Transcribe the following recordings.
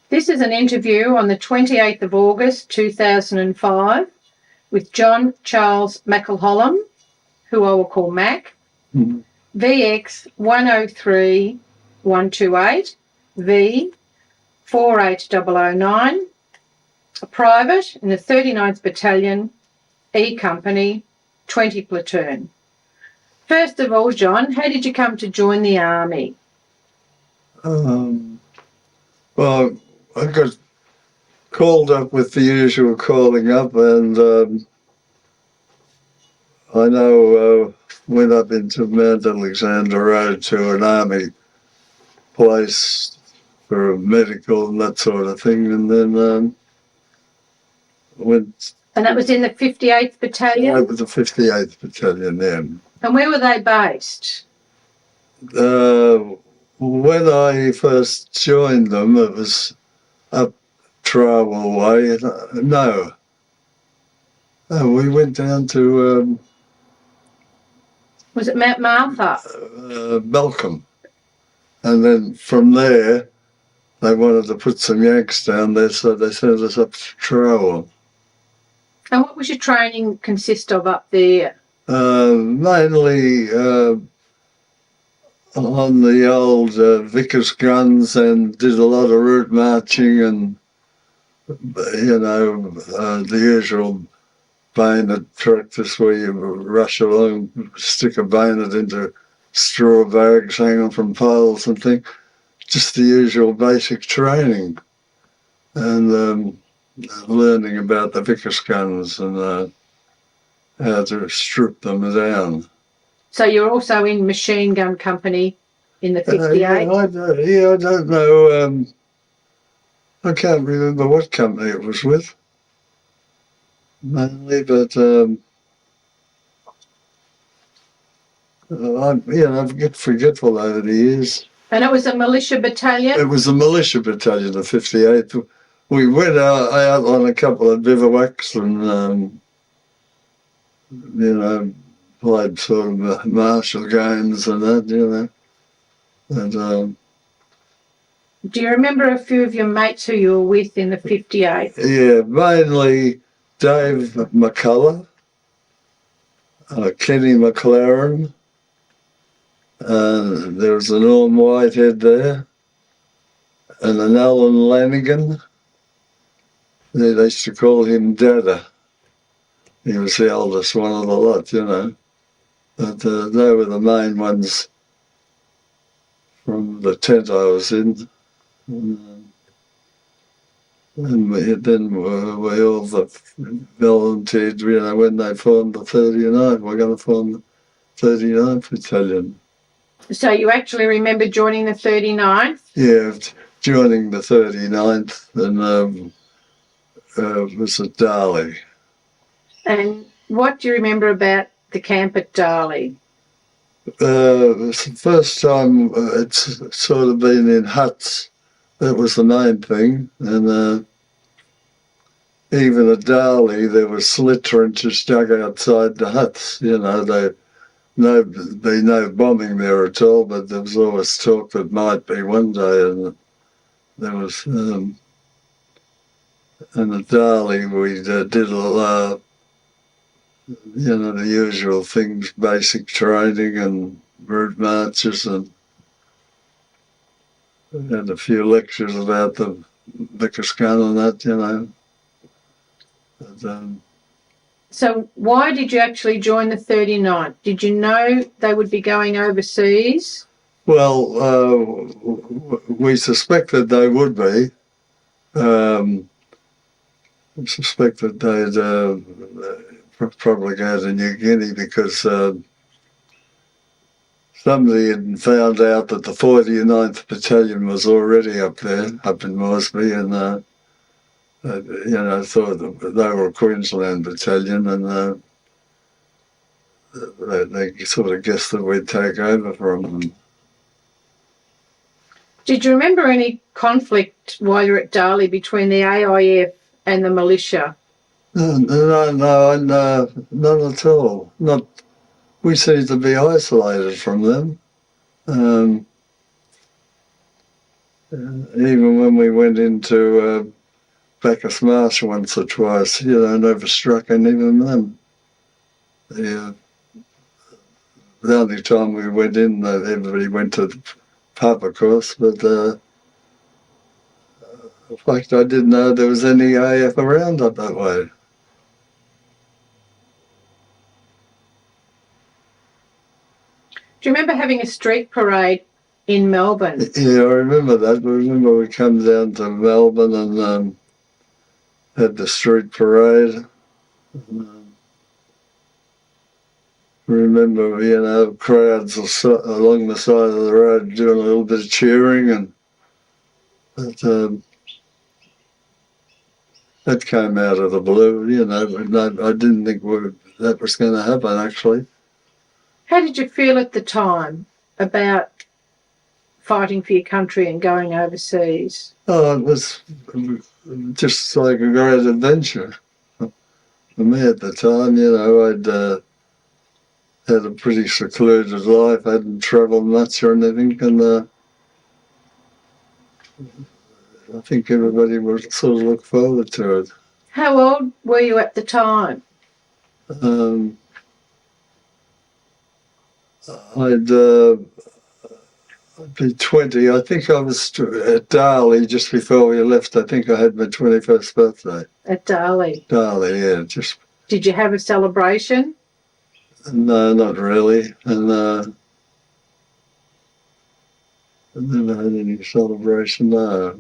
This is an interview on the 28th of August 2005 with John Charles McElholum, who I will call Mac, VX103128, V48009, a private in the 39th Battalion, E Company, 20 Platoon. First of all, John, how did you come to join the Army? Well, I got called up with the usual calling up, and I know went up into Mount Alexander Road to an army place for a medical and that sort of thing, and then went. And that was in the 58th Battalion? That was the 58th Battalion then. And where were they based? When I first joined them, it was up Travel Way. No, we went down to was it Mount Martha? Malcolm, and then from there they wanted to put some Yanks down there, so they sent us up to Travel. And what was your training consist of up there? Mainly on the old Vickers guns, and did a lot of route marching and, the usual bayonet practice where you rush along, stick a bayonet into straw bags hanging from poles and things. Just the usual basic training, and learning about the Vickers guns and how to strip them down. So you're also in machine gun company in the 58? I don't know. I can't remember what company it was with, mainly, but I'm forgetful over the years. And it was a militia battalion? It was a militia battalion, the 58th. We went out on a couple of bivouacs and, played sort of martial games and that, And do you remember a few of your mates who you were with in the 58th? Yeah, mainly Dave McCullough, Kenny McLaren, there was an Norm Whitehead there, and an Alan Lanigan. They used to call him Dada. He was the eldest one of the lot, But they were the main ones from the tent I was in. And then we all volunteered, when they formed the 39th. We're going to form the 39th Battalion. So you actually remember joining the 39th? Yeah, joining the 39th, and it was at Darley. And what do you remember about the camp at Darley? It was the first time it's sort of been in huts. That was the main thing. And even at Darley, there were slit trenches dug outside the huts. There'd be no bombing there at all, but there was always talk that might be one day. And there was, and at Darley, we did a lot. The usual things, basic training and route marches, and had a few lectures about the Vickers gun and that, But, so why did you actually join the 39th? Did you know they would be going overseas? Well, we suspected they would be. Suspected they'd probably go to New Guinea because somebody had found out that the 49th Battalion was already up there, up in Moresby, and thought that they were a Queensland battalion, and they sort of guessed that we'd take over from them. Did you remember any conflict while you were at Darley between the AIF and the militia? No, none at all. We seemed to be isolated from them. Even when we went into Bacchus Marsh once or twice, never struck any of them. The only time we went in, everybody went to the pub, of course, but in fact, I didn't know there was any AF around up that way. Do you remember having a street parade in Melbourne? Yeah, I remember that. I remember we come down to Melbourne and had the street parade. Remember, crowds along the side of the road doing a little bit of cheering, but that came out of the blue. I didn't think that was going to happen, actually. How did you feel at the time about fighting for your country and going overseas? Oh, it was just like a great adventure. For me at the time, I'd had a pretty secluded life. I hadn't travelled much or anything, and I think everybody would sort of look forward to it. How old were you at the time? I'd be 20. I think I was at Darley just before we left. I think I had my 21st birthday. At Darley? Darley, yeah. Did you have a celebration? No, not really. And I never had any celebration, no.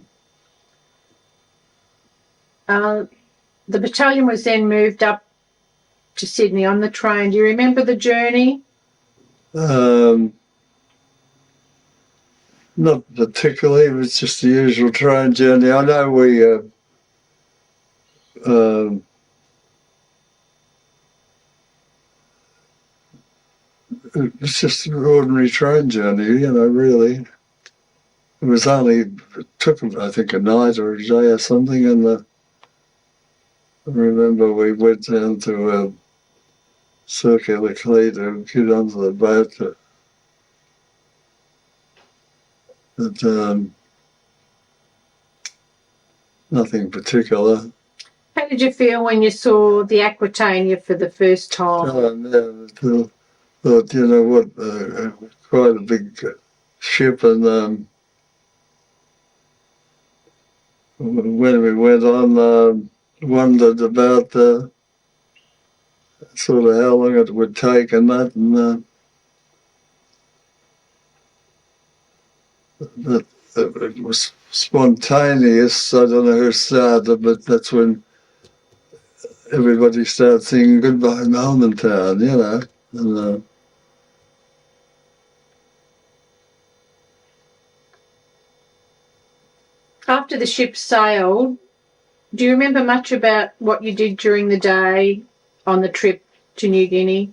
The battalion was then moved up to Sydney on the train. Do you remember the journey? Not particularly. It was just the usual train journey. I know we it was just an ordinary train journey, really. It took, I think, a night or a day or something, and I remember we went down to Circular Quay to get onto the boat. But nothing particular. How did you feel when you saw the Aquitania for the first time? Thought, quite a big ship, and when we went on, wondered about sort of how long it would take and that, and but it was spontaneous. I don't know who started, but that's when everybody started singing Goodbye Melbourne Town, and after the ship sailed, do you remember much about what you did during the day on the trip to New Guinea?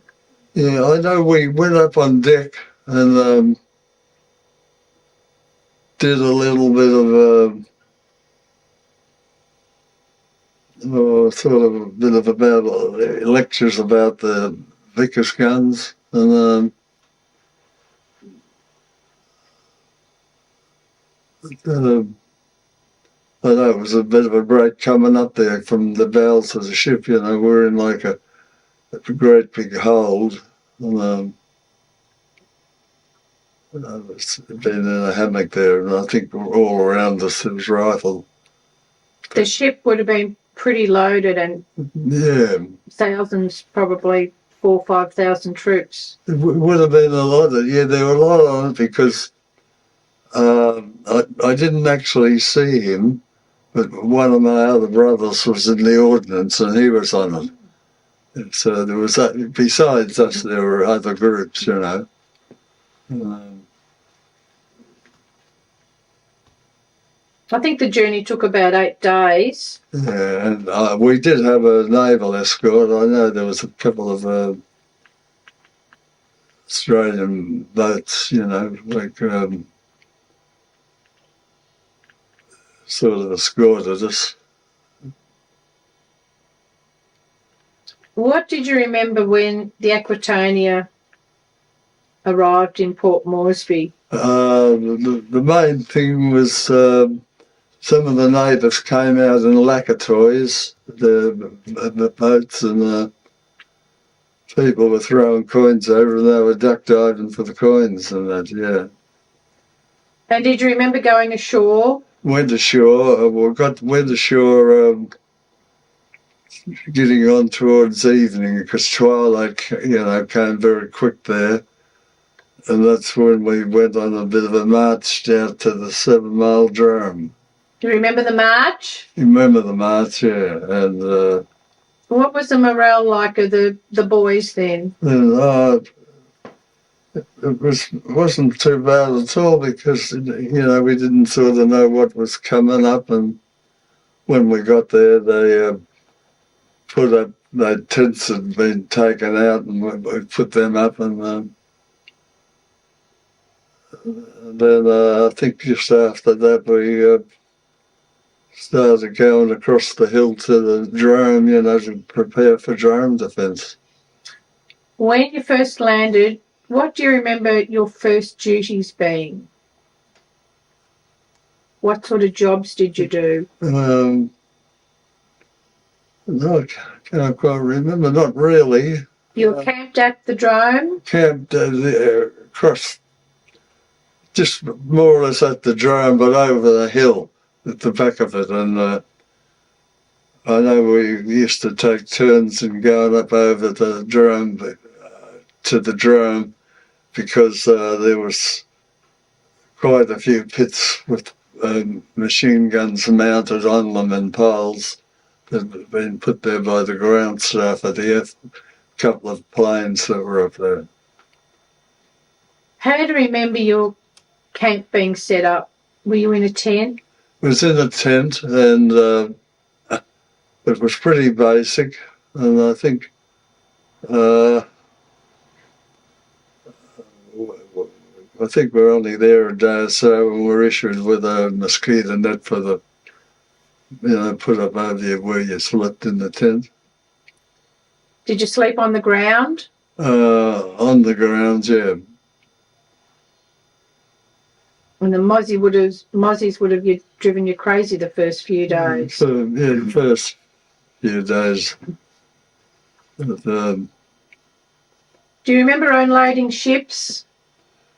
Yeah, I know we went up on deck and did a little bit of about lectures about the Vickers guns, and I know it was a bit of a break coming up there from the bowels of the ship. We're in like a great big hold, and I've been in a hammock there, and I think all around us there was rifle. The ship would have been pretty loaded, and thousands, probably 4,000 or 5,000 troops. It would have been a lot. There were a lot on it because I didn't actually see him, but one of my other brothers was in the ordnance and he was on it. And so there was that. Besides us, there were other groups, I think the journey took about 8 days. Yeah, and we did have a naval escort. I know there was a couple of Australian boats, like sort of escorted us. What did you remember when the Aquitania arrived in Port Moresby? The main thing was some of the natives came out in lacquer toys, the boats, and people were throwing coins over, and they were duck diving for the coins and that, yeah. And did you remember going ashore? Went ashore, went ashore getting on towards evening because twilight, came very quick there. And that's when we went on a bit of a march down to the 7 Mile Drum. Do you remember the march? You remember the march, yeah. And what was the morale like of the boys then? It wasn't too bad at all because, we didn't sort of know what was coming up. And when we got there, they put up, the tents had been taken out and we put them up. And then I think just after that we started going across the hill to the drone, to prepare for drone defence. When you first landed, what do you remember your first duties being? What sort of jobs did you do? No, I can't quite remember. Not really. You were camped at the drone? Camped across, just more or less at the drone, but over the hill at the back of it. And I know we used to take turns in going up over the drone to the drone because there was quite a few pits with machine guns mounted on them and poles that had been put there by the ground staff at the couple of planes that were up there. How do you remember your camp being set up? Were you in a tent? It was in a tent, and it was pretty basic, and I think we're only there a day or so, and we're issued with a mosquito net for the, put up over you where you slept in the tent. Did you sleep on the ground? On the ground, yeah. And the mozzies would have driven you crazy the first few days. So, yeah, the first few days. But, do you remember unloading ships?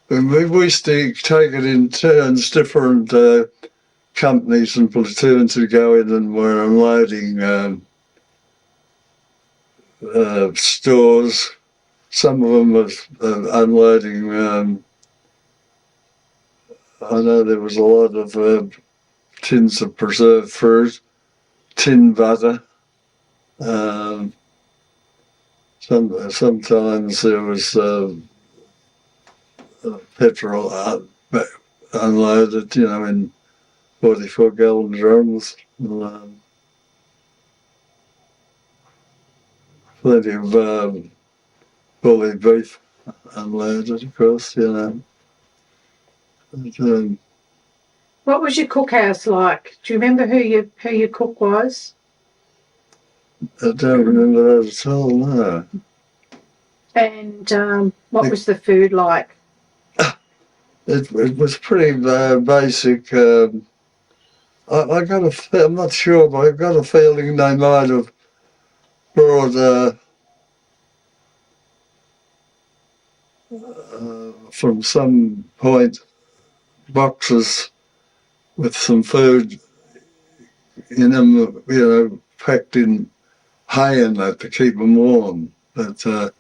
we used to take it in turns, different companies and platoons would go in and were unloading stores. Some of them was unloading. I know there was a lot of tins of preserved fruit, tin butter. Sometimes there was petrol unloaded, in 44-gallon drums. Plenty of bully beef unloaded, of course, But, what was your cookhouse like? Do you remember who your cook was? I don't remember that at all, no. And what was the food like? It was pretty basic. I got I'm not sure, but I got a feeling they might have brought from some point boxes with some food in them, packed in hay and that to keep them warm. But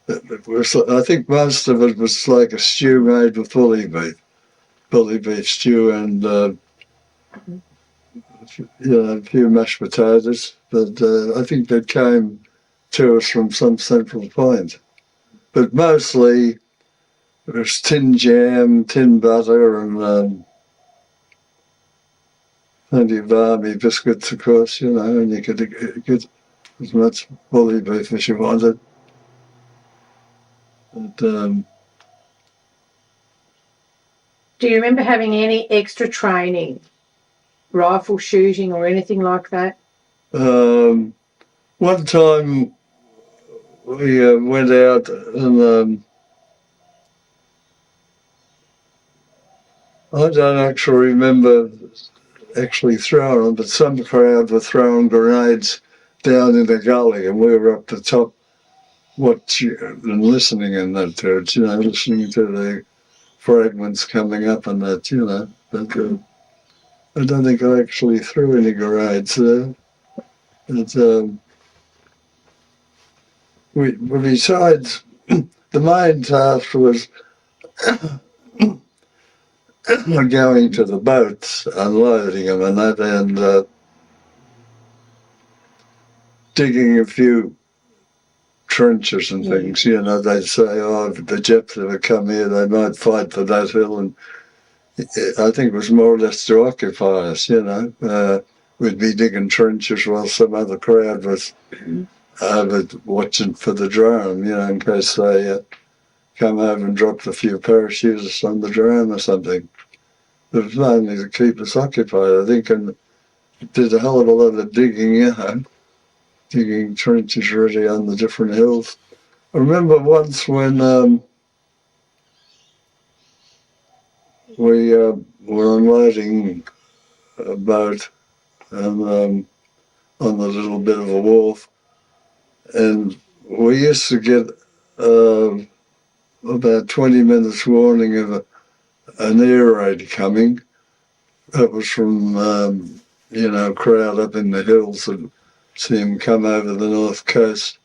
it was, I think most of it was like a stew made with bully beef stew, and a few mashed potatoes. But I think that came to us from some central point. But mostly it was tin jam, tin butter, and plenty of army biscuits, of course, and you could get as much bully beef as you wanted. But, do you remember having any extra training, rifle shooting or anything like that? One time we went out and I don't actually remember actually throwing them, but some crowd were throwing grenades down in the gully, and we were up the top watching and listening in that, listening to the fragments coming up and that, But I don't think I actually threw any grenades there. But, besides, the main task was going to the boats, unloading them and that, and digging a few trenches and things. They'd say, oh, if the Japs ever come here, they might fight for that hill. And I think it was more or less to occupy us, We'd be digging trenches while some other crowd was watching for the drone, in case they come over and dropped a few parachutists on the drone or something. It was mainly to keep us occupied, I think, and did a hell of a lot of digging, digging trenches really on the different hills. I remember once when we were unloading a boat and on a little bit of a wharf, and we used to get about 20 minutes warning of an air raid coming. That was from, crowd up in the hills and see him come over the north coast.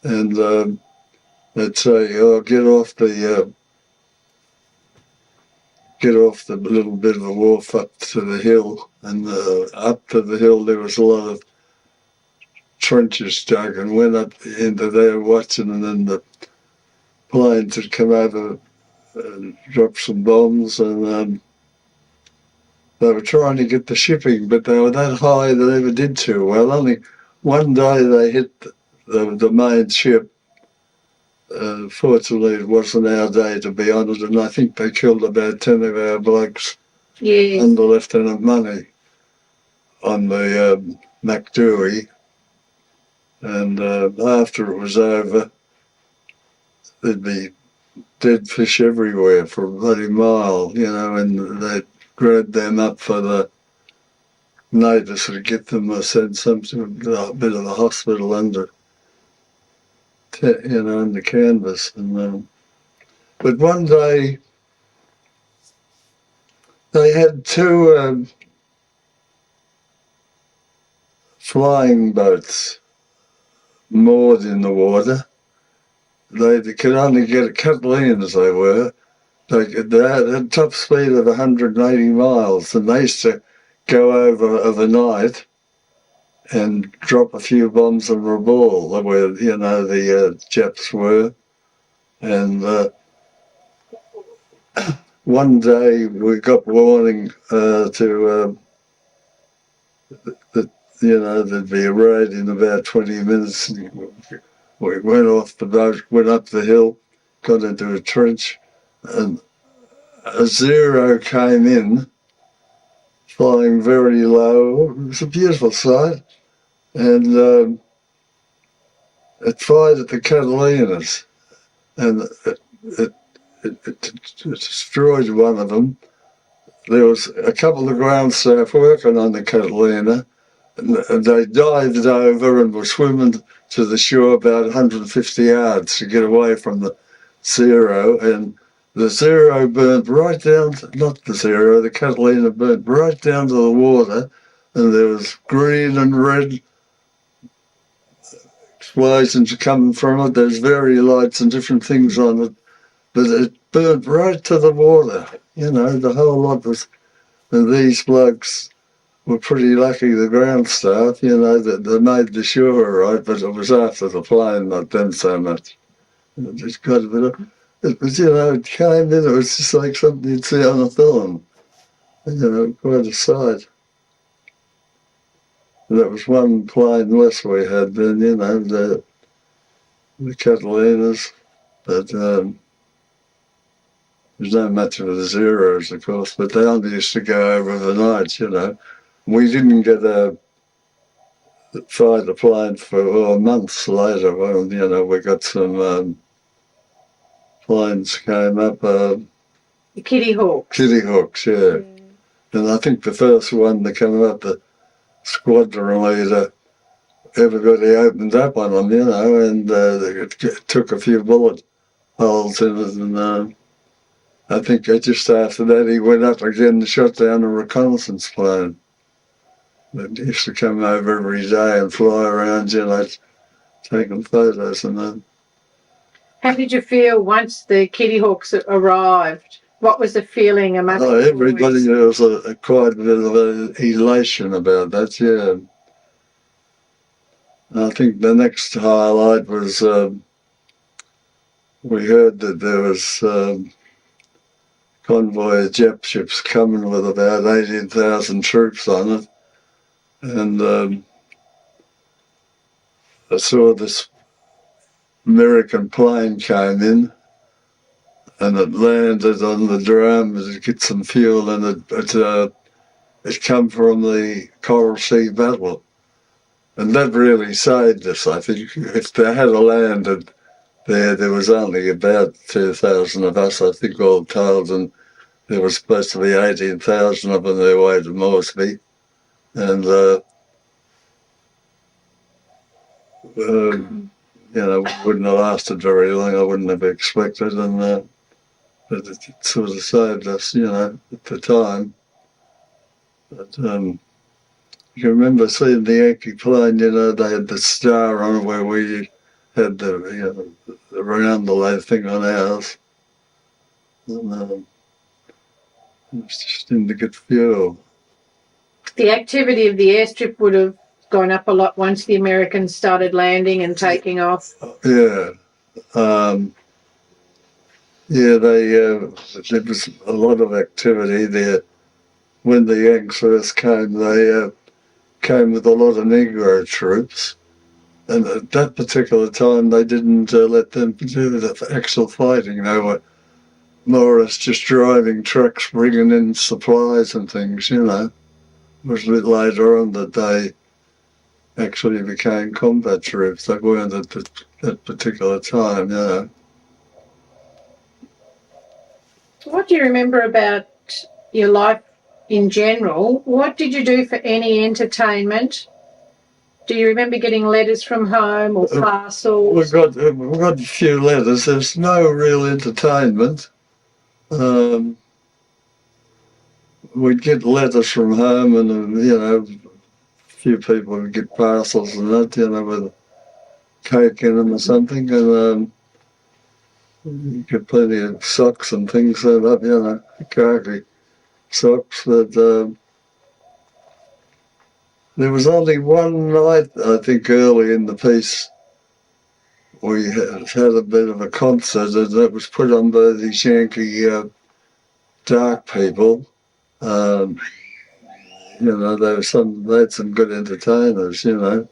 And they'd say, oh, get off the little bit of a wharf up to the hill. And up to the hill there was a lot of trenches dug, and went up into there watching, and then the planes had come over and dropped some bombs, and they were trying to get the shipping, but they were that high they never did too well. Only one day they hit the main ship. Fortunately, it wasn't our day, to be honest, and I think they killed about 10 of our blokes under Lieutenant Money on the McDewey. And after it was over, there'd be dead fish everywhere for a bloody mile, and they'd grab them up for the natives to get them or send some to a bit of a hospital under canvas. And but one day they had two flying boats moored in the water. They could only get Catalans, they were. They had a top speed of 180 miles, and they used to go over overnight and drop a few bombs on Rabaul, where, the Japs were. And one day we got warning that, there'd be a raid in about 20 minutes. We went off the boat, went up the hill, got into a trench, and a Zero came in, flying very low. It was a beautiful sight. And it fired at the Catalinas, and it destroyed one of them. There was a couple of ground staff working on the Catalina, and they dived over and were swimming to the shore about 150 yards to get away from the Zero, and the Zero burnt right down, not the Zero, the Catalina burnt right down to the water, and there was green and red explosions coming from it. There's very lights and different things on it, but it burnt right to the water. The whole lot was, and these blokes were pretty lucky, the ground staff, that they made the shore all right, but it was after the plane, not them so much. It just got a bit of, it was, it came in, it was just like something you'd see on a film. Quite a sight. And that was one plane less we had then, the Catalinas, but there's no much of the Zeros, of course, but they only used to go over the nights, We didn't get a fighter plane for months later. Well, we got some planes came up The Kitty Hawks. Kitty Hawks, yeah. And I think the first one that came up, the squadron leader, everybody opened up on them, you know, and it took a few bullet holes in it. And I think just after that he went up again and shot down a reconnaissance plane. That used to come over every day and fly around, you know, taking photos and that. How did you feel once the Kitty Hawks arrived? What was the feeling among Oh, the everybody, boys? there was quite a bit of elation about that, yeah. I think the next highlight was we heard that there was convoy of Jap ships coming with about 18,000 troops on it. And I saw this American plane came in and it landed on the drum to get some fuel, and it come from the Coral Sea Battle. And that really saved us, I think. If they had landed there was only about 2,000 of us, I think, all told, and there was supposed to be 18,000 up on their way to Moresby. And, you know, wouldn't have lasted very long, I wouldn't have expected, and but it sort of saved us, you know, at the time. But you remember seeing the Yankee plane, you know, they had the star on it where we had the, you know, the round thing on ours. And it was just in to get fuel. The activity of the airstrip would have gone up a lot once the Americans started landing and taking off. Yeah. Yeah, there was a lot of activity there. When the Yanks first came, they came with a lot of Negro troops. And at that particular time, they didn't let them do the actual fighting. They were more or less just driving trucks, bringing in supplies and things, you know. It was a bit later on that they actually became combat troops. They weren't at that particular time, you know. What do you remember about your life in general? What did you do for any entertainment? Do you remember getting letters from home or parcels? We got a few letters. There's no real entertainment. We'd get letters from home, and you know, a few people would get parcels and that, you know, with cake in them or something, and you get plenty of socks and things set up, you know, khaki socks. But there was only one night, I think, early in the piece, we had a bit of a concert, and that was put on by these Yankee dark people. You know, they had some good entertainers, you know,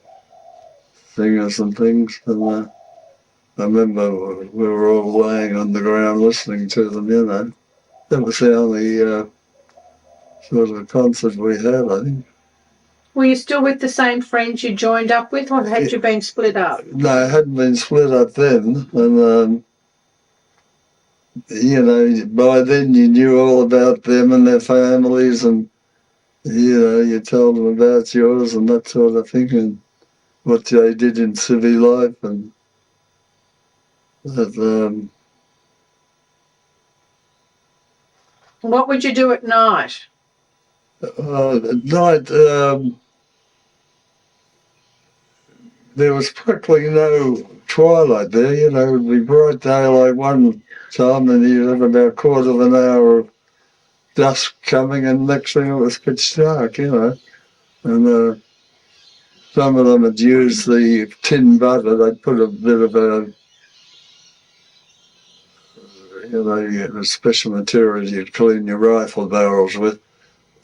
singers and things. And I remember we were all laying on the ground listening to them, you know. That was the only sort of concert we had, I think. Were you still with the same friends you joined up with, or had you been split up? No, it hadn't been split up then. And, you know, by then you knew all about them and their families, and, you know, you told them about yours and that sort of thing, and what they did in civil life. And that, What would you do at night? at night, there was practically no twilight there, you know. It would be bright daylight one time, and you'd have about a quarter of an hour of dusk coming, and next thing it was pitch dark, you know. And some of them had used the tin butter. They'd put a bit of a, you know, a special material you'd clean your rifle barrels with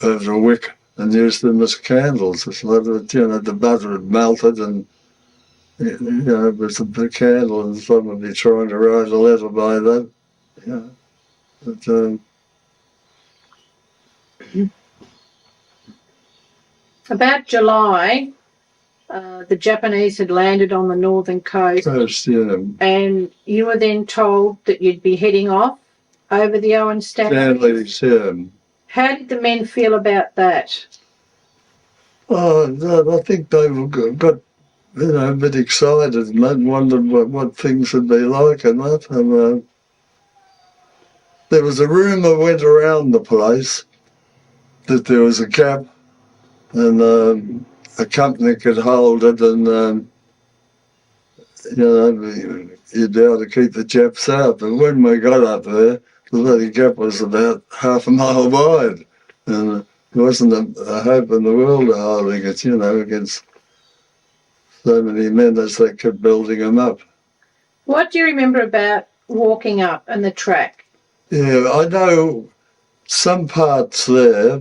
over a wick and use them as candles. So that, you know, the butter had melted, and you know, it was a candle, and someone would be trying to write a letter by that. You know. But, About July, the Japanese had landed on the northern coast, yeah. and you were then told that you'd be heading off over the Owen Stanleys. Stanley's, How did the men feel about that? Oh, I think they got, a bit excited and they wondered what things would be like and that. And there was a rumour went around the place that there was a gap and a company could hold it and, you'd be able to keep the Japs out. But when we got up there, the bloody gap was about half a mile wide. And there wasn't a hope in the world of holding it, against so many men as they kept building them up. What do you remember about walking up and the track? Yeah, I know some parts there,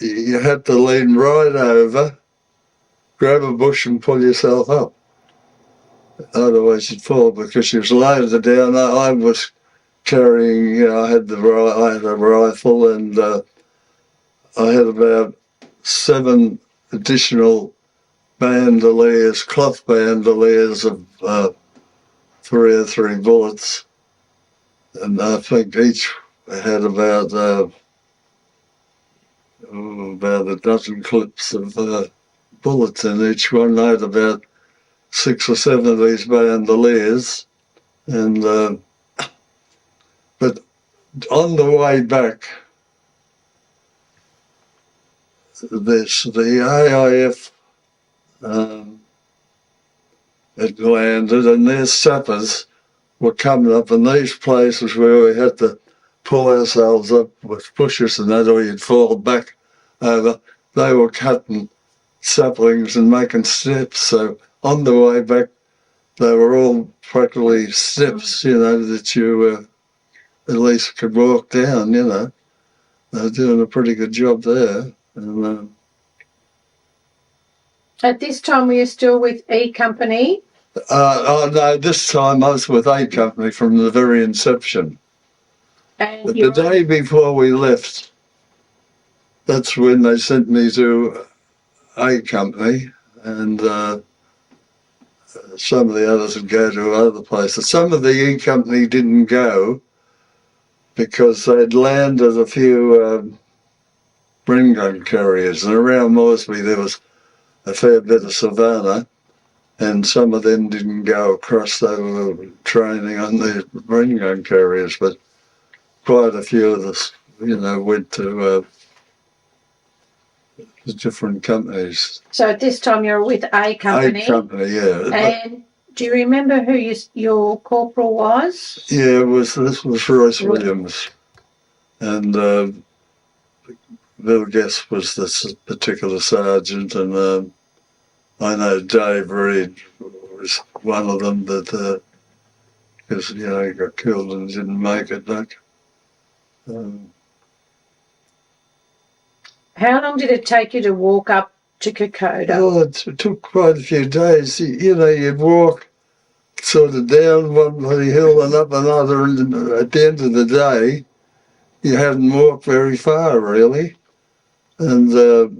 you had to lean right over, grab a bush and pull yourself up. Otherwise you'd fall because you was loaded down. I was carrying, I had a rifle and I had about 7 additional bandoliers, cloth bandoliers of 303 bullets. And I think each had about a dozen clips of bullets in each one. I had about 6 or 7 of these bandoliers. And but on the way back, the AIF had landed and their sappers were coming up in these places where we had to pull ourselves up with pushers and that, or you'd fall back over. They were cutting saplings and making steps. So on the way back, they were all practically steps, that you at least could walk down, They were doing a pretty good job there. And, At this time, were you still with E Company? no, this time I was with A Company from the very inception. And But the day before we left, that's when they sent me to A Company, and some of the others would go to other places. Some of the E Company didn't go because they'd landed a few bring gun carriers, and around Moresby there was a fair bit of savannah, and some of them didn't go across. They were training on the bring gun carriers, but quite a few of us, went to the different companies. So at this time you were with A Company? A Company, yeah. And do you remember who your corporal was? Yeah, this was Royce Williams, and Bill Guest was this particular sergeant, and I know Dave Reed was one of them that, because, he got killed and didn't make it back. How long did it take you to walk up to Kokoda? Oh, it took quite a few days. You'd walk sort of down one bloody hill and up another, and at the end of the day, you hadn't walked very far, really. And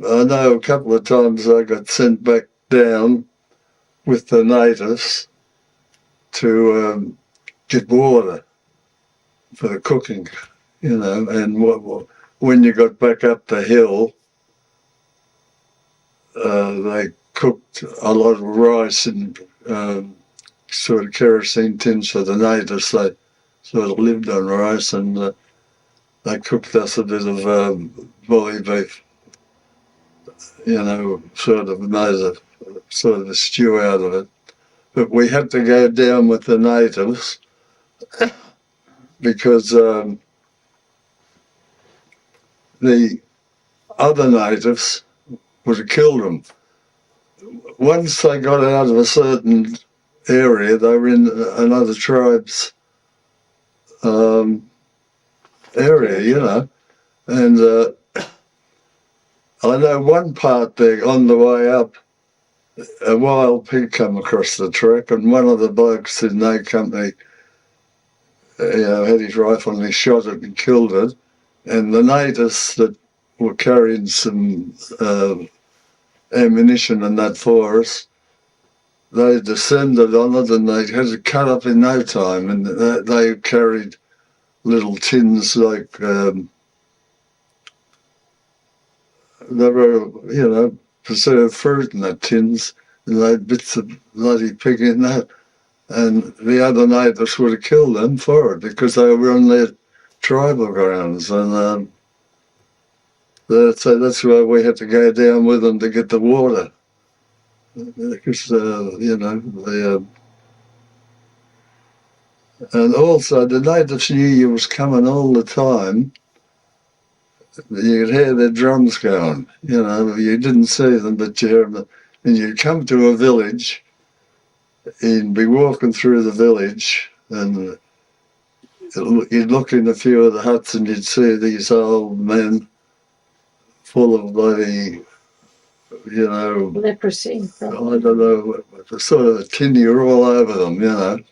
I know a couple of times I got sent back down with the natives to get water for the cooking, and when you got back up the hill, they cooked a lot of rice in sort of kerosene tins for the natives. They sort of lived on rice, and they cooked us a bit of bully beef, sort of made a stew out of it. But we had to go down with the natives because the other natives would have killed them. Once they got out of a certain area, they were in another tribe's area, and I know one part there on the way up, a wild pig come across the track, and one of the blokes in A Company had his rifle and he shot it and killed it, and the natives that were carrying some ammunition and that for us they descended on it and they had it cut up in no time, and they carried little tins like they were, preserved fruit in that tins, and they had bits of bloody pig in that. And the other neighbours would have killed them for it because they were on their tribal grounds, and so that's why we had to go down with them to get the water, because and also the natives knew you was coming all the time. You could hear their drums going. You didn't see them, but you heard them. And you'd come to a village, you'd be walking through the village, and you'd look in a few of the huts and you'd see these old men full of bloody, leprosy. I don't know, sort of a tenure all over them,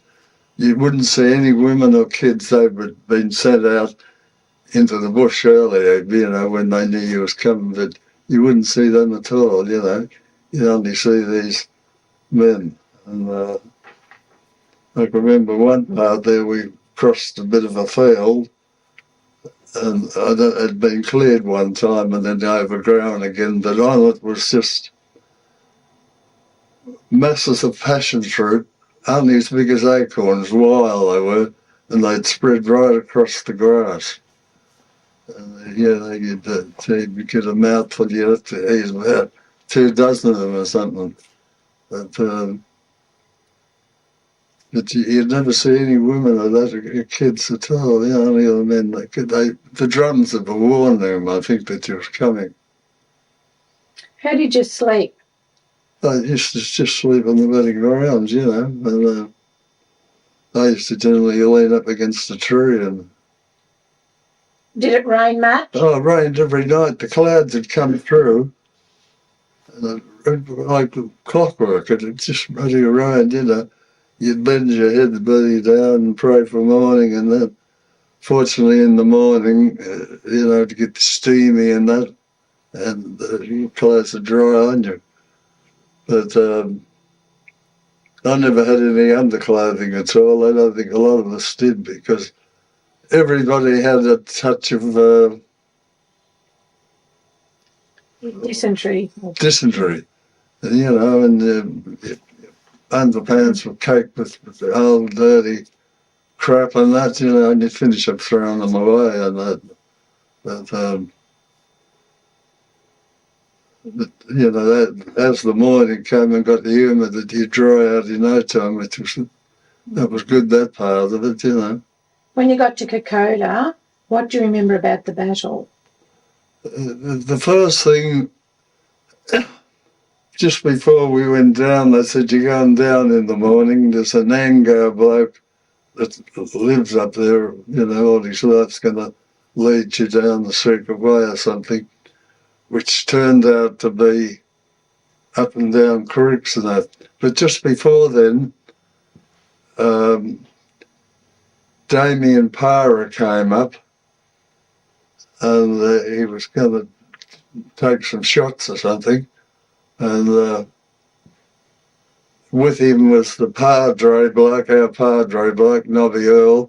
You wouldn't see any women or kids. They'd been sent out into the bush earlier, when they knew you was coming, but you wouldn't see them at all, You'd only see these men. And I can remember one part there, we crossed a bit of a field, and it had been cleared one time and then overgrown again, but on it was just masses of passion fruit, only as big as acorns, wild they were, and they'd spread right across the grass. And you'd get a mouthful, you'd have to eat about 2 dozen of them or something. But you'd never see any women or that, kids at all, only the men. The drums had warned them, I think, that you was coming. How did you sleep? I used to just sleep on the bloody grounds, and I used to generally lean up against a tree. And did it rain much? Oh, it rained every night. The clouds had come through, and like clockwork, it just bloody rained, You'd bend your head bloody down and pray for morning, and then, fortunately, in the morning, to get steamy and that, and your clothes would dry on you. But I never had any underclothing at all. I don't think a lot of us did, because everybody had a touch of dysentery. And, and underpants were caked with old dirty crap and that, and you'd finish up throwing them away and that. But that as the morning came and got humid, that you dry out in no time, that was good, that part of it, When you got to Kokoda, what do you remember about the battle? The first thing, just before we went down, they said, you're going down in the morning. There's an Anglo bloke that lives up there, all his life's going to lead you down the secret way or something, which turned out to be up and down creeks and that. But just before then, Damien Para came up, and he was going to take some shots or something. And with him was the Padre bloke, our Padre bloke, Nobby Earl.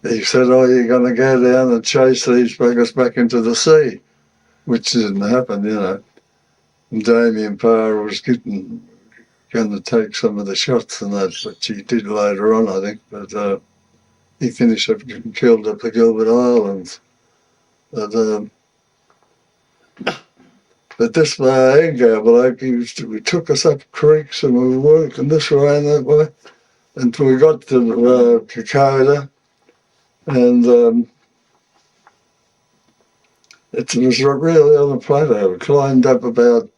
He said, you're going to go down and chase these buggers back into the sea, which didn't happen, And Damien Parr was going to take some of the shots and that, which he did later on, I think. But he finished up getting killed up the Gilbert Islands. But this Anglo bloke, he took us up creeks and we were working this way and that way until we got to Kokoda, and it was really on a plateau. We climbed up about,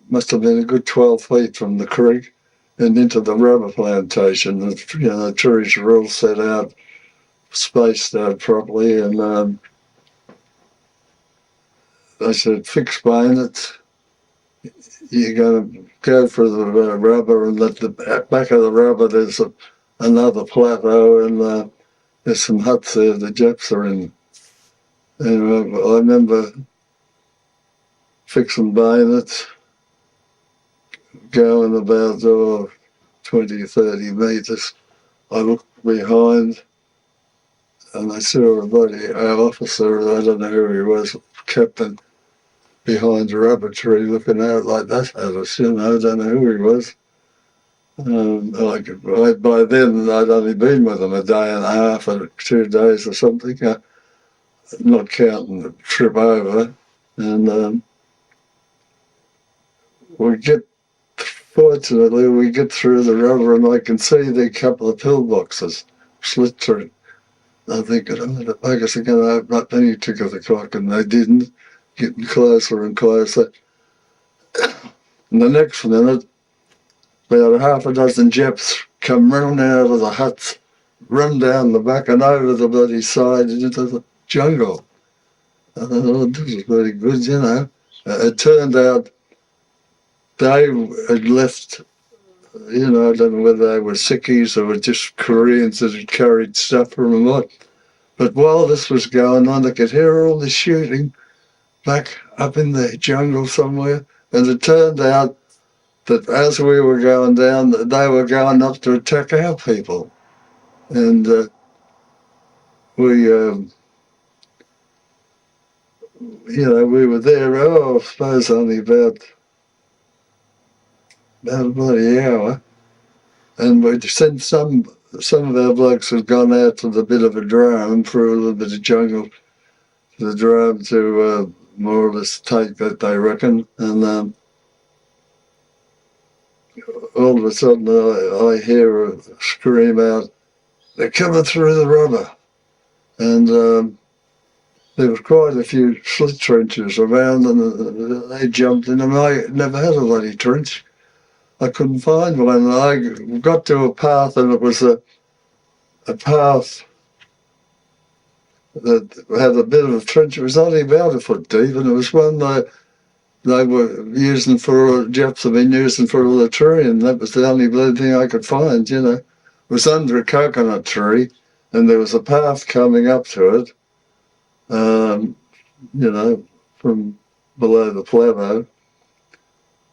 must have been a good 12 feet from the creek and into the rubber plantation. The trees were all set out, spaced out properly, and I said, fix bayonets. You're going to go for the rubber, and at the back of the rubber there's another plateau, and there's some huts there the Japs are in. And I remember fixing bayonets, going about 20, 30 metres. I looked behind and I saw our officer, I don't know who he was, captain, behind a rubber tree looking out like that at us, I don't know who he was. By then I'd only been with them a day and a half or 2 days or something, not counting the trip over. And fortunately we get through the rubber and I can see the couple of pillboxes slit through. I'm thinking, the buggers are going to open up any tick of the clock, and they didn't, getting closer and closer. And the next minute, about half a dozen Japs come running out of the huts, run down the back and over the bloody side into the jungle. I thought, this is very good, It turned out they had left, I don't know whether they were sickies or just Koreans that had carried stuff from them what. But while this was going on, I could hear all the shooting back up in the jungle somewhere. And it turned out that as we were going down, they were going up to attack our people. And we were there, I suppose only about a bloody hour. And we sent some of our blokes had gone out to the bit of a drone through a little bit of jungle, the drone to more or less take that, they reckon. And all of a sudden I hear a scream out, they're coming through the rubber. And there was quite a few slit trenches around and they jumped in them. I never had a bloody trench. I couldn't find one. I got to a path and it was a path that had a bit of a trench. It was only about a foot deep, and it was one they were using for, Japs had been using for a latrine. That was the only bloody thing I could find, It was under a coconut tree, and there was a path coming up to it, from below the plateau.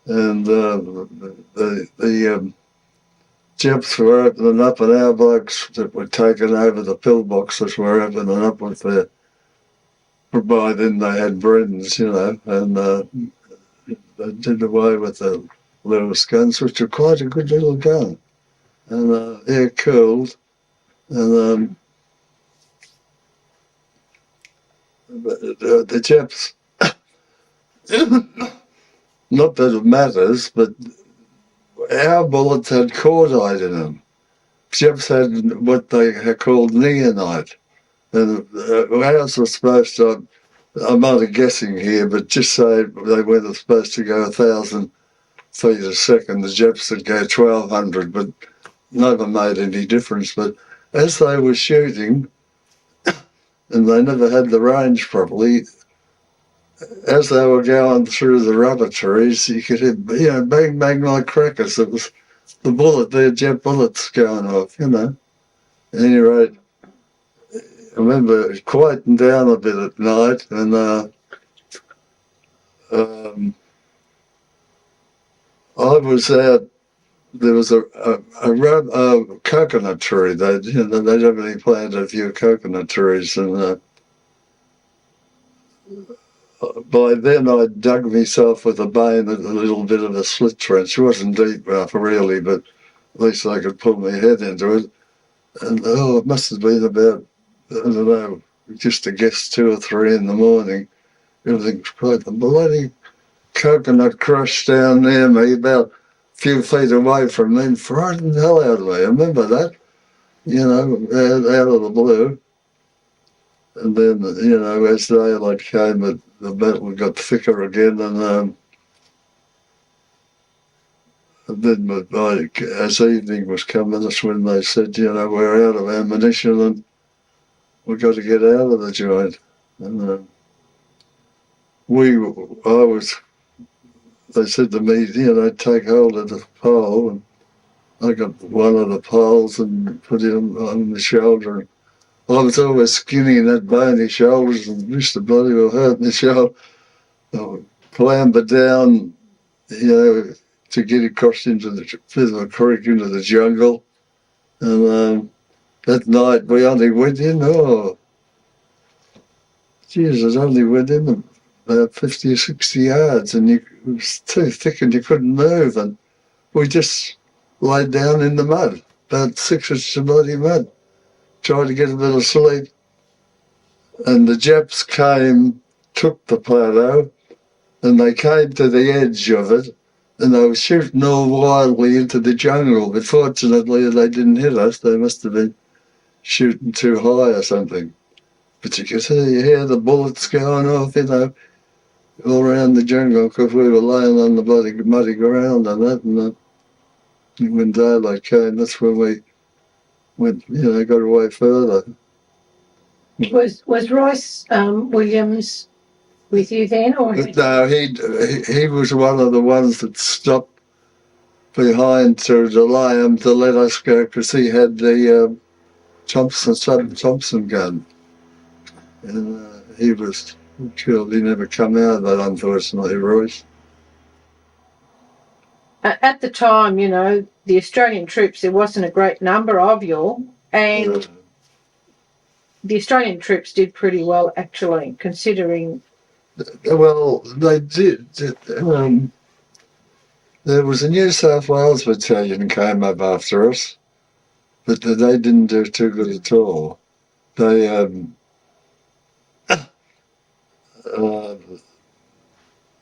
And the Japs were opening up, and our blokes that were taking over the pillboxes were opening up with their, by then they had Brennans, and they did away with the Lewis guns, which are quite a good little gun. And air cooled, and the Japs, not that it matters, but our bullets had cordite in them. Japs had what they had called neonite. And ours was supposed to, I'm not guessing here, but just say they were supposed to go 1,000 feet a second. The Japs would go 1,200, but never made any difference. But as they were shooting, and they never had the range properly, as they were going through the rubber trees, you could hear, bang, bang like crackers. It was the bullet, their jet bullets going off, At any rate, I remember quieting down a bit at night, and I was out. There was a coconut tree. They'd only planted a few coconut trees, and by then I dug myself with a bayonet a little bit of a slit trench. It wasn't deep enough really, but at least I could put my head into it. And it must have been about, I don't know, just a guess 2 or 3 in the morning. Everything's quite the bloody coconut crushed down near me, about a few feet away from me, and frightened the hell out of me. I remember that, out of the blue. And then, as daylight came, the battle got thicker again, and then as evening was coming, that's when they said, we're out of ammunition and we've got to get out of the joint. And they said to me, take hold of the pole, and I got one of the poles and put it on the shoulder. I was always skinny and had bony shoulders, and Mr. Bloody well hurt my shoulder. I clambered down, to to get across into the creek, into the jungle. And that night we only went in, Jesus, only went in about 50 or 60 yards, and it was too thick and you couldn't move. And we just laid down in the mud, about 6 inches of bloody mud, tried to get a bit of sleep. And the Japs came, took the plateau, and they came to the edge of it, and they were shooting all wildly into the jungle. But fortunately, they didn't hit us. They must have been shooting too high or something. But you could hear the bullets going off, all around the jungle, because we were laying on the bloody muddy ground and that. And when daylight came, that's when we went, got away further. Was Royce Williams with you then, or? No, he was one of the ones that stopped behind to delay him to let us go, because he had the Thompson gun, and he was killed. He never come out of that, unfortunately, Royce. At the time, the Australian troops, there wasn't a great number of you, and the Australian troops did pretty well, actually, considering. Well, they did. There was a New South Wales battalion came up after us, but they didn't do too good at all. They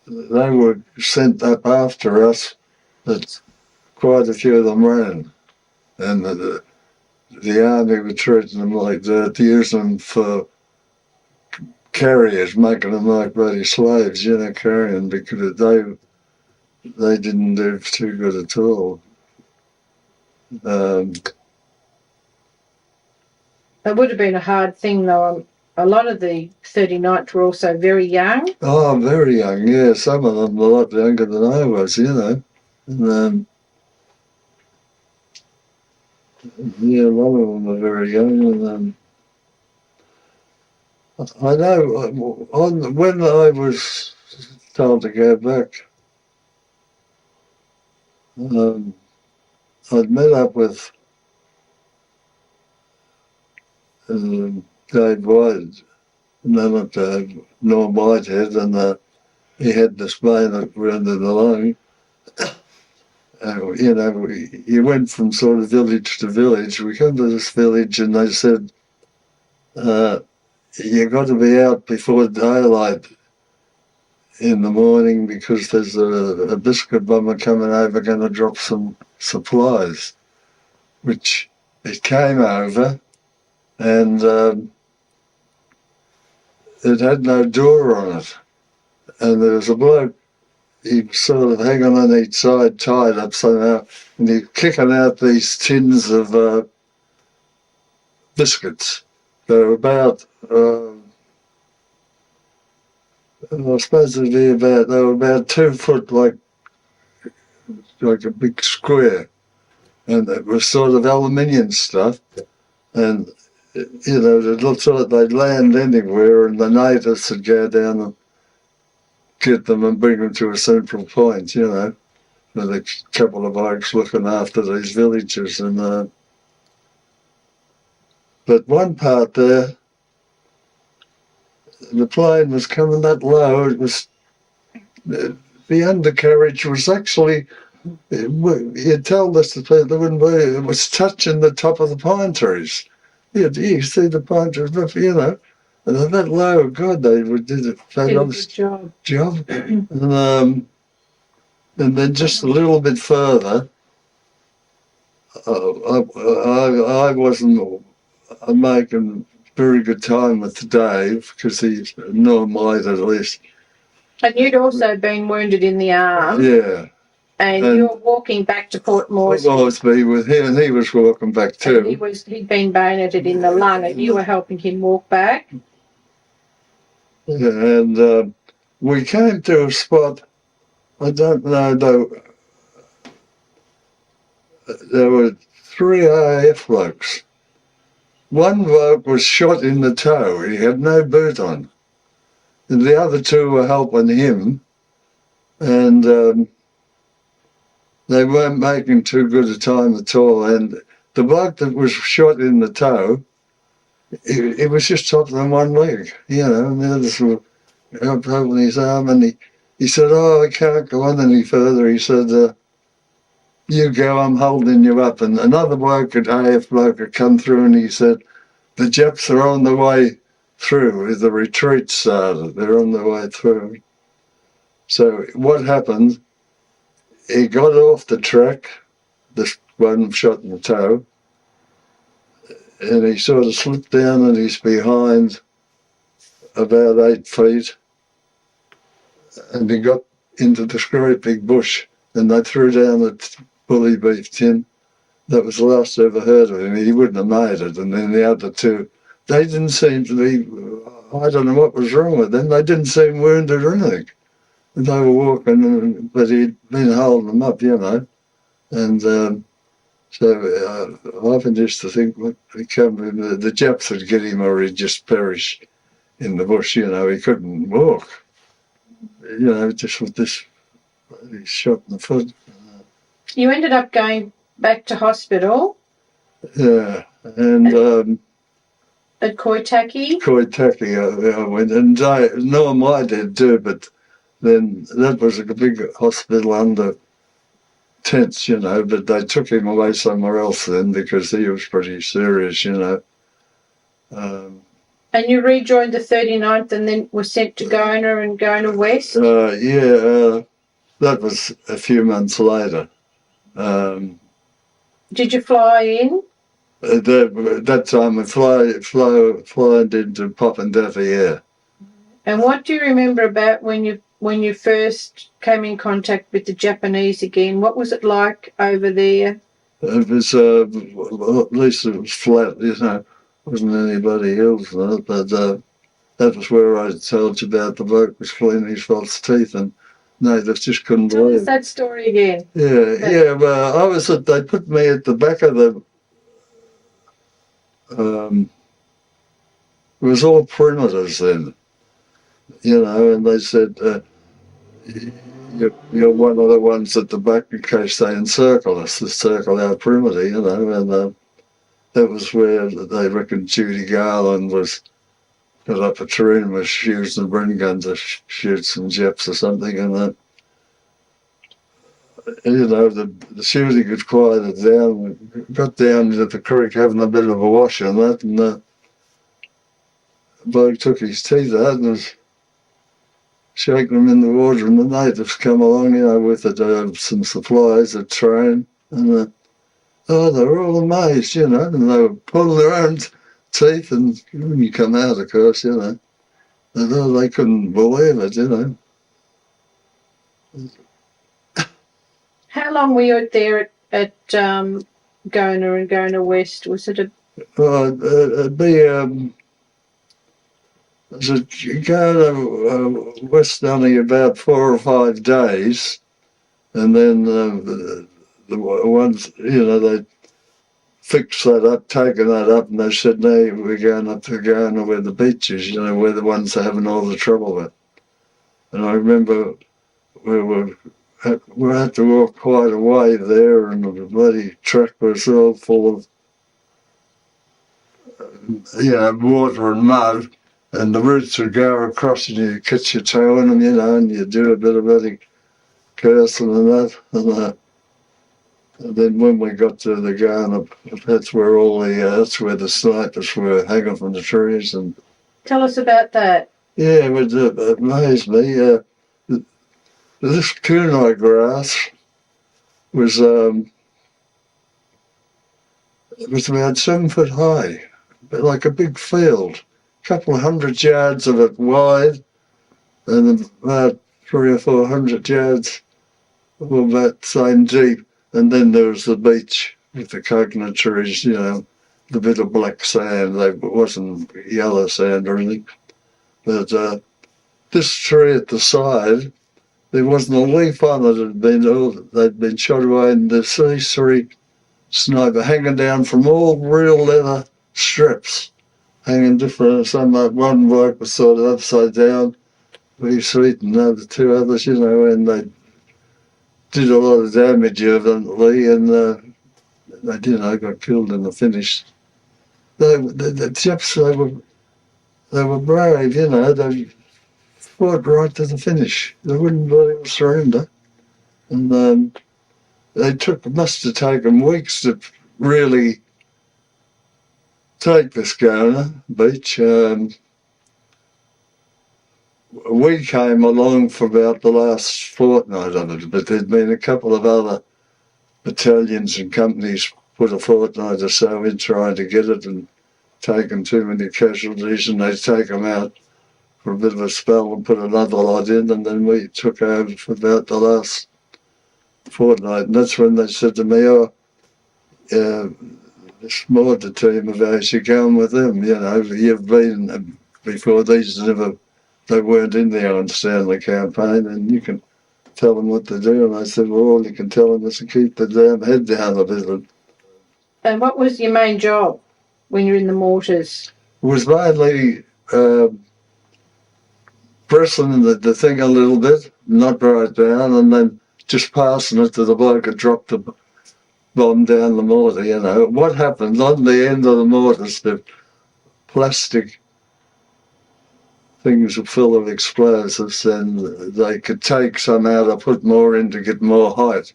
were sent up after us, but quite a few of them ran, and the army were treating them like that, using them for carriers, making them like bloody slaves, carrying, because they didn't do too good at all. It would have been a hard thing, though. A lot of the 39th were also very young. Oh, very young, yeah. Some of them were a lot younger than I was, And, yeah, a lot of them were very young. And I know when I was told to go back, I'd met up with Dave White, not Dave, Norm Whitehead, and he had this bayonet round in the lung. You went from sort of village to village. We come to this village and they said, you got to be out before daylight in the morning, because there's a biscuit bomber coming over going to drop some supplies, which it came over, and it had no door on it. And there was a bloke, he was sort of hanging on each side, tied up somehow, and he's kicking out these tins of biscuits. They were about, I suppose they were about 2 foot, like a big square. And it was sort of aluminium stuff. And, it looked like they'd land anywhere, and the natives would go down and get them and bring them to a central point, with a couple of blokes looking after these villages. And but one part there, the plane was coming that low. It was the undercarriage was actually. You told us that there wouldn't be. It was touching the top of the pine trees. You see the pine trees, and that low. God, they did a fabulous job. And then just a little bit further, I wasn't making very good time with Dave, because he's Norm White at least. And you'd also been wounded in the arm. Yeah. And you're walking back to Port Moresby. I was with him, and he was walking back too. And he'd been bayoneted in the lung, and you were helping him walk back. Yeah, and we came to a spot, I don't know though, there were 3 RAF blokes. One bloke was shot in the toe, he had no boot on. And the other 2 were helping him. And they weren't making too good a time at all. And the bloke that was shot in the toe, it was just hopping on one leg, and the others were holding his arm, and he said, "Oh, I can't go on any further." He said, "You go, I'm holding you up." And another bloke, an AF bloke, had come through, and he said, "The Japs are on the way through. The retreat started. They're on the way through." So what happened, he got off the track, this one shot in the toe, and he sort of slipped down and he's behind about 8 feet, and he got into this great big bush, and they threw down a bully beef tin. That was the last I ever heard of him. He wouldn't have made it. And then the other two, they didn't seem to be, I don't know what was wrong with them. They didn't seem wounded or anything. And they were walking, but he'd been holding them up, And so I often used to think, what become the Japs would get him, or he'd just perish in the bush. He couldn't walk. Just with this shot in the foot. You ended up going back to hospital. Yeah, and at Koitaki. Koitaki, I went, and I did too, but then that was a big hospital under tents, but they took him away somewhere else then because he was pretty serious, And you rejoined the 39th and then were sent to Gona and Gona West? That was a few months later. Did you fly in? That time we fly into Papua, yeah. And what do you remember about when you first came in contact with the Japanese again? What was it like over there? It was, at least it was flat, wasn't anybody else in it, but that was where I told you about the bloke was cleaning his false teeth, and natives just couldn't believe it. Tell us that story again. Yeah, well, they put me at the back of the, it was all perimeters then, and they said, you're one of the ones at the back in case they encircle us, to circle our perimeter, and that was where they reckoned Judy Garland got up a tree and was using a Bren gun to shoot some Japs or something, and the shooting had quieted down. We got down into the creek having a bit of a wash and that, and the bloke took his teeth out and was shaking them in the water, and the natives come along, with some supplies, a train, and they were all amazed, and they were pulling their own teeth, and when you come out, of course, they couldn't believe it, How long were you there at Gona and Gona West? Was it it'd be Gona West only about 4 or 5 days, and then the ones, they fixed that up, taken that up, and they said, "No, we're going up to Gona where the beach is, where the ones they're having all the trouble with." And I remember we had to walk quite a way there, and the bloody track was all full of, water and mud, and the roots would go across, and you catch your toe in them, and you do a bit of bloody cursing and that, and then when we got to the Gona, that's where that's where the snipers were hanging from the trees. And tell us about that. Yeah, it amazed me. This kunai grass was about 7 foot high, like a big field, a couple of 100 yards of it wide, and about 300 or 400 yards of that same deep. And then there was the beach with the coconut trees, the bit of black sand. It wasn't yellow sand or anything. But this tree at the side, there wasn't a leaf on it. They'd been shot away, and these 3 sniper hanging down from all real leather strips, hanging different. One bloke was sort of upside down, very sweet, and the 2 others, and they'd did a lot of damage evidently, and they got killed in the finish. The chaps, they were brave, you know. They fought right to the finish. They wouldn't let him surrender, and they must have taken weeks to really take this Gona beach. We came along for about the last fortnight of it, but there'd been a couple of other battalions and companies put a fortnight or so in trying to get it and taken too many casualties, and they'd take them out for a bit of a spell and put another lot in, and then we took over for about the last fortnight. And that's when they said to me, this Mortar team of ours, you're going with them, you know, you've been before these they weren't in the Iron Stanley campaign, and you can tell them what to do. And I said, well, all you can tell them is to keep the damn head down a bit. And what was your main job when you're in the mortars? It was mainly pressing the thing a little bit, not right down, and then just passing it to the bloke who dropped the bomb down the mortar, you know. What happened on the end of the mortars, the plastic things were full of explosives, and they could take some out or put more in to get more height,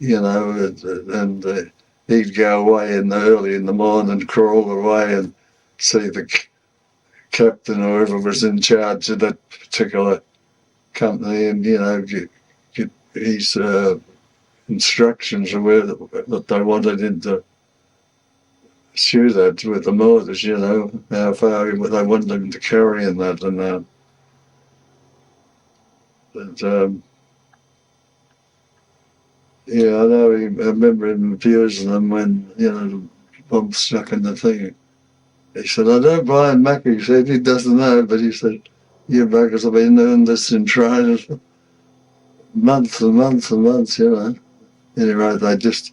you know, and he'd go away early in the morning, crawl away and see the captain or whoever was in charge of that particular company, and, you know, get his instructions of what they wanted him to shoot at with the mortars, you know, how far they wanted him to carry and that and that. But, yeah, I know. I remember him abusing them when, you know, the bomb stuck in the thing. He said, I don't blame Mackie. He said, he doesn't know, but he said, you buggers have been doing this in training for months and months and months, you know. Anyway, they just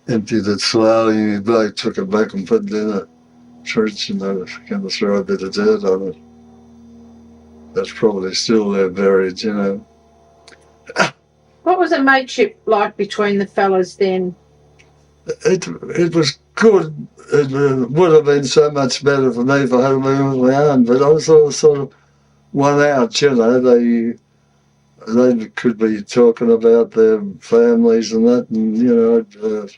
emptied it slowly, and his bloke took it back and put it in a trench, and they were going to throw a bit of dirt on it. That's probably still there buried, you know. What was the mateship like between the fellas then? It was good. It would have been so much better for me if I had been on my own, but I was sort of one out, you know. They could be talking about their families and that, and, you know,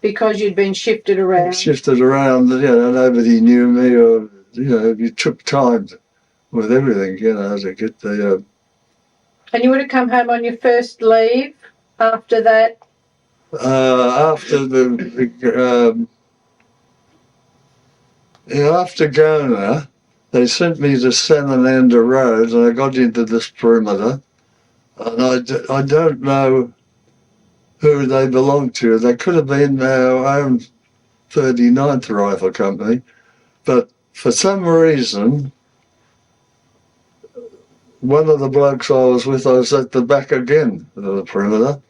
because you'd been shifted around? Shifted around, you know, nobody knew me, or, you know, you took time with everything, you know, to get the... And you would have come home on your first leave after that? After Gona, they sent me to Sanananda Road, and I got into this perimeter, and I don't know who they belonged to. They could have been our own 39th Rifle Company, but for some reason, one of the blokes I was with, I was at the back again of the perimeter.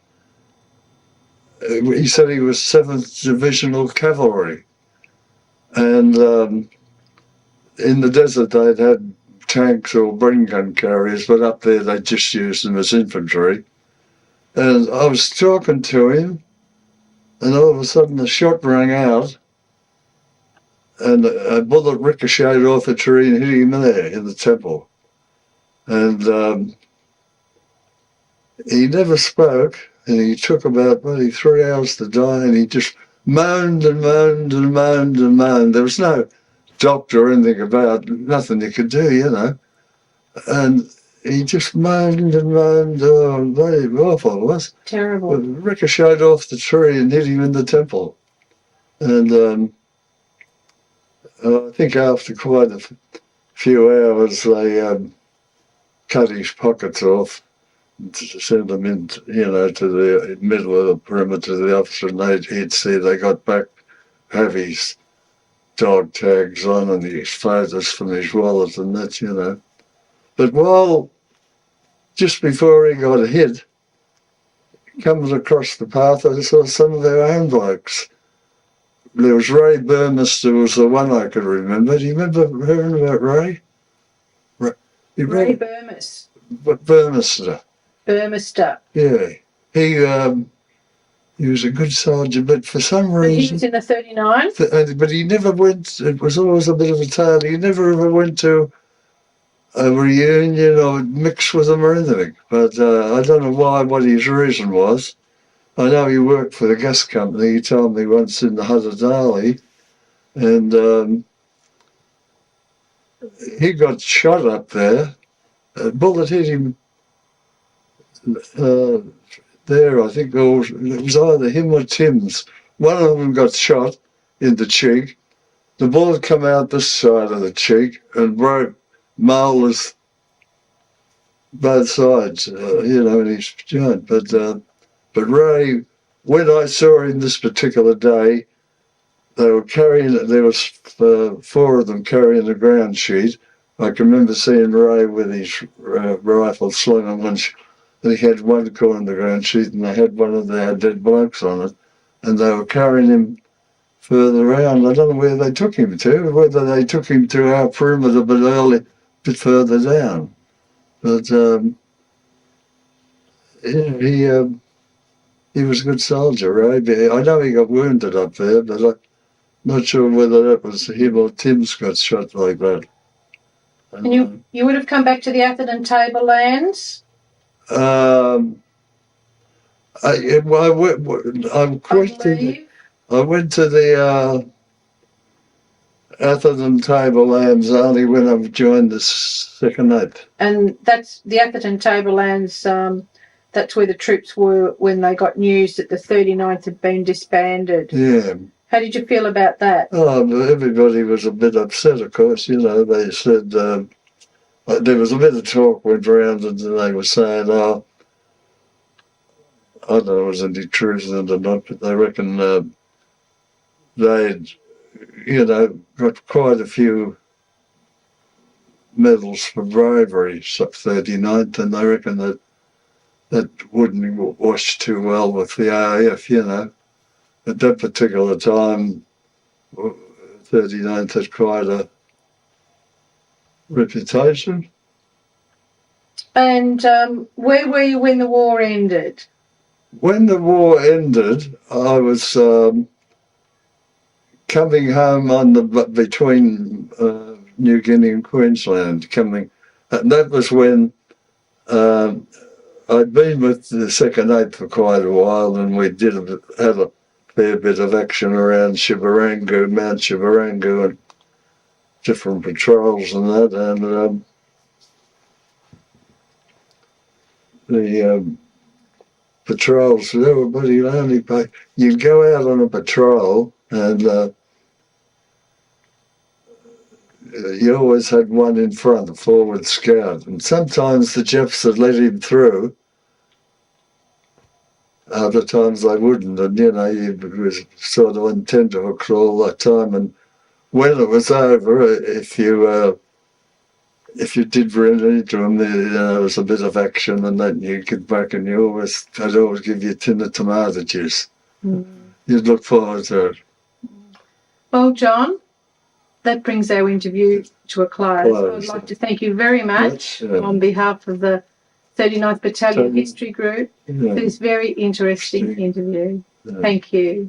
He said he was 7th Divisional Cavalry, and in the desert they'd had tanks or bring gun carriers, but up there they just used them as infantry. And I was talking to him, and all of a sudden a shot rang out, and a bullet ricocheted off a tree and hit him there in the temple. And he never spoke, and he took about maybe 3 hours to die, and he just moaned and moaned and moaned and moaned. There was no doctor or anything about, nothing you could do, you know. And he just moaned and moaned. Oh, very awful it was. Terrible. It ricocheted off the tree and hit him in the temple. And I think after quite a few hours, they cut his pockets off and sent them in, you know, to the middle of the perimeter to the officer, and he'd see they got back, have his dog tags on and his photos from his wallet and that, you know. But just before he got hit, coming across the path, I saw some of their own blokes. There was Ray Burmester was the one I could remember. Do you remember hearing about Ray? Ray Burmester. Burmester. Burmester. Yeah. he was a good soldier, but for some And he reason, was in the 39th? but he never went. It was always a bit of a tale. He never ever went to a reunion or mixed with them or anything. But I don't know what his reason was. I know he worked for the gas company. He told me once in the hut of Darley, and he got shot up there. A bullet hit him there, I think it was either him or Tim's. One of them got shot in the cheek. The bullet come out this side of the cheek and broke molars both sides, in his joint. But Ray, when I saw him this particular day, they were carrying, there was 4 of them carrying a ground sheet. I can remember seeing Ray with his rifle slung on one and he had one corner of the ground sheet and they had one of their dead blokes on it, and they were carrying him further around. I don't know where they took him to, whether they took him to our perimeter but a bit further down. But he was a good soldier, Ray. I know he got wounded up there, but I'm not sure whether that was him or Tim's got shot like that. And you would have come back to the Atherton Tablelands? I went to the Atherton Tablelands only when I joined the 2nd Ape. And that's the Atherton Tablelands, that's where the troops were when they got news that the 39th had been disbanded. Yeah. How did you feel about that? Oh, everybody was a bit upset, of course. They said there was a bit of talk went around and they were saying, I don't know if there was any truth in it or not, but they reckon they'd, got quite a few medals for bravery, 39th, and they reckon that wouldn't wash too well with the RAF, At that particular time, 39th had quite a reputation. And where were you when the war ended? When the war ended, I was coming home between New Guinea and Queensland, and that was when I'd been with the 2nd Ape for quite a while, and we had a fair bit of action around Shibarangu, Mount Shibarangu, and different patrols and that, and the patrols, everybody only pay. You'd go out on a patrol and you always had one in front, a forward scout, and sometimes the Jeffs would let him through, other times they wouldn't, and you was sort of on tenterhooks all that time, and when it was over, if you did run into them, there was a bit of action, and then you get back and I'd always give you a tin of tomato juice. You'd look forward to it. Well, John, that brings our interview to a close. I'd like to thank you very much on behalf of the 39th Battalion History Group for this very interesting interview. Thank you.